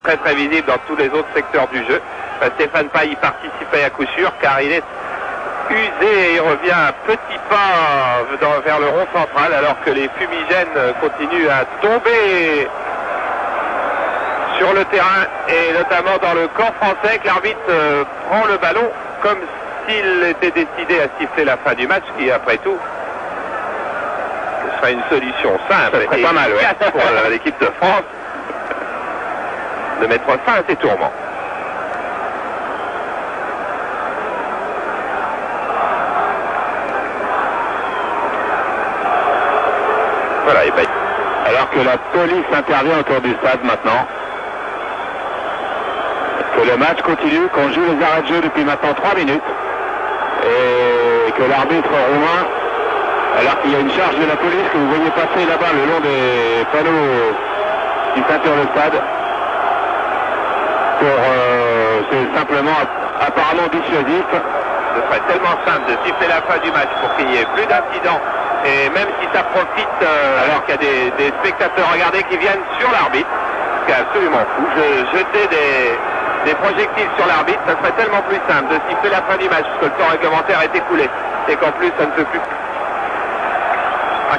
très très visible dans tous les autres secteurs du jeu. Stéphane Paille y participait à coup sûr car il est usé et il revient à petits pas vers le rond central alors que les fumigènes continuent à tomber sur le terrain et notamment dans le camp français que l'arbitre prend le ballon comme s'il était décidé à siffler la fin du match qui après tout ce serait une solution simple et pas mal pour l'équipe de France de mettre fin à ces tourments. Voilà, et alors que la police intervient autour du stade maintenant. Que le match continue, qu'on joue les arrêts de jeu depuis maintenant 3 minutes. Et que l'arbitre roumain, alors qu'il y a une charge de la police que vous voyez passer là-bas le long des panneaux qui ceinturent le stade, c'est simplement apparemment dissuasif. Ce serait tellement simple de siffler la fin du match pour qu'il n'y ait plus d'incidents. Et même si ça profite, alors qu'il y a des spectateurs, regardez, qui viennent sur l'arbitre, ce qui est absolument fou, jeter des projectiles sur l'arbitre, ça serait tellement plus simple de siffler la fin du match, parce que le temps réglementaire est écoulé, et qu'en plus ça ne peut plus.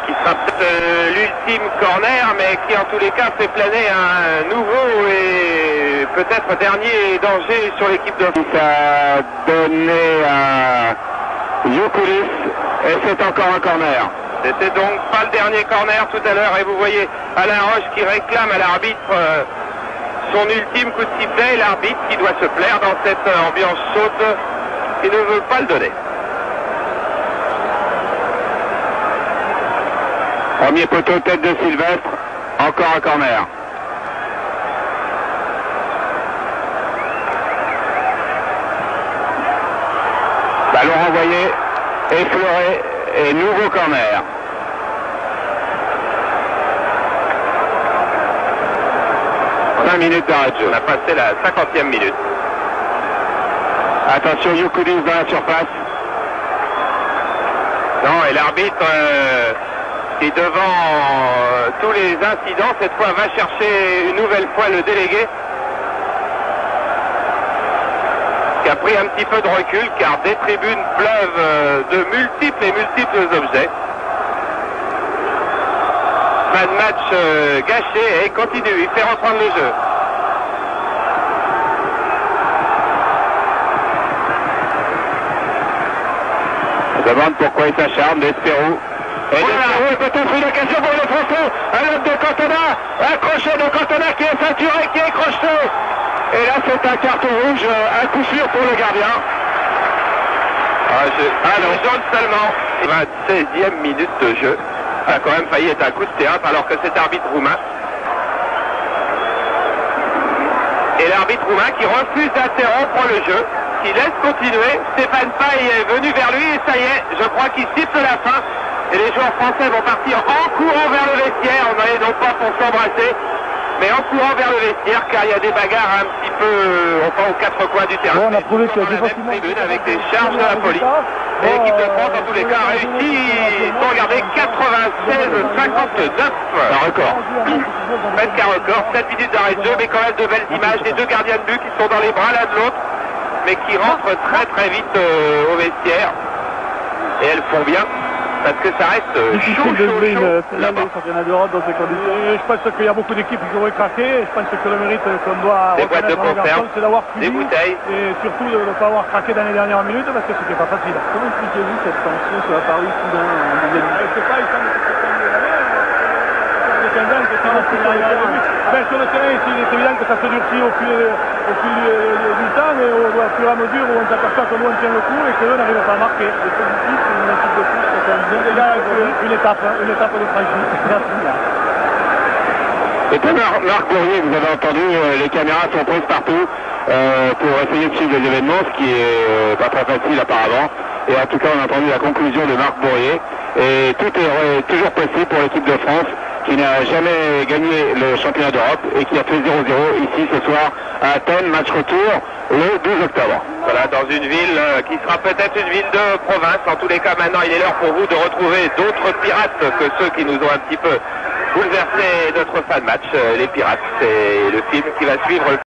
Qui sera peut-être l'ultime corner, mais qui en tous les cas fait planer un nouveau et peut-être dernier danger sur l'équipe de France. Ça a donné à Youkulis. Et c'est encore un corner. C'était donc pas le dernier corner tout à l'heure. Et vous voyez Alain Roche qui réclame à l'arbitre son ultime coup de sifflet. Et l'arbitre qui doit se plaire dans cette ambiance chaude qui ne veut pas le donner. Premier poteau, tête de Sylvestre. Encore un corner. Ballon renvoyé. Effleuré et nouveau corner. On a 5 minutes d'arrêt de jeu. On a passé la 50e minute. Attention, Youkulis dans la surface. Non, et l'arbitre qui devant tous les incidents, cette fois va chercher une nouvelle fois le délégué. Qui a pris un petit peu de recul car des tribunes pleuvent de multiples et multiples objets. Fin de match gâché et continue, il fait reprendre le jeu. On demande pourquoi il s'acharne, Despérou. Et Despérou est peut-être une occasion pour les Français. Un homme de Cantona, un crochet de Cantona qui est ceinturé, qui est crocheté. Et là, c'est un carton rouge, un coup sûr pour le gardien. Non, jaune seulement. 26e minute de jeu. Ça a quand même failli être un coup de théâtre alors que c'est arbitre roumain. Et l'arbitre roumain qui refuse d'interrompre le jeu, qui laisse continuer. Stéphane Paille est venu vers lui et ça y est, je crois qu'il siffle la fin. Et les joueurs français vont partir en courant vers le vestiaire. On n'allait donc pas pour s'embrasser, mais en courant vers le vestiaire car il y a des bagarres un petit peu enfin aux quatre coins du terrain. Bon, on a prouvé qu'il y a la même tribune avec des charges de la police. Et l'équipe de France en tous les cas a réussi, regardez, 96-59. Un record. Presque un record, 7 minutes d'arrêt de jeu, mais quand même de belles images des deux gardiens de but qui sont dans les bras l'un de l'autre, mais qui rentrent très très vite au vestiaire. Et elles font bien. Parce que ça reste chaud là-bas. Championnat d'Europe dans ces conditions. Je pense qu'il y a beaucoup d'équipes qui auraient craqué. Je pense que le mérite qu'on doit des boîtes de conserve, c'est d'avoir des bouteilles. Et surtout de ne pas avoir craqué dans les dernières minutes parce que c'était pas facile. Comment expliquez-vous cette tension sur la Paris soudain en deuxième minute? Je sais pas, il semble que sur le terrain, il est évident que ça se durcit au fil du temps, mais au fur et à mesure où on s'aperçoit que nous on tient le coup et que nous n'arrivons pas à marquer. C'est positif, une équipe de foot, c'est un bien Déjà une étape de franchie. Et puis Marc Bourrier, vous avez entendu, les caméras sont prises partout pour essayer de suivre les événements, ce qui est pas très facile apparemment. Et en tout cas, on a entendu la conclusion de Marc Bourrier. Et tout est toujours possible pour l'équipe de France, qui n'a jamais gagné le championnat d'Europe et qui a fait 0-0 ici ce soir à Athènes, match retour le 12 octobre. Voilà, dans une ville qui sera peut-être une ville de province. En tous les cas, maintenant, il est l'heure pour vous de retrouver d'autres pirates que ceux qui nous ont un petit peu bouleverser notre fin de match, les Pirates. C'est le film qui va suivre.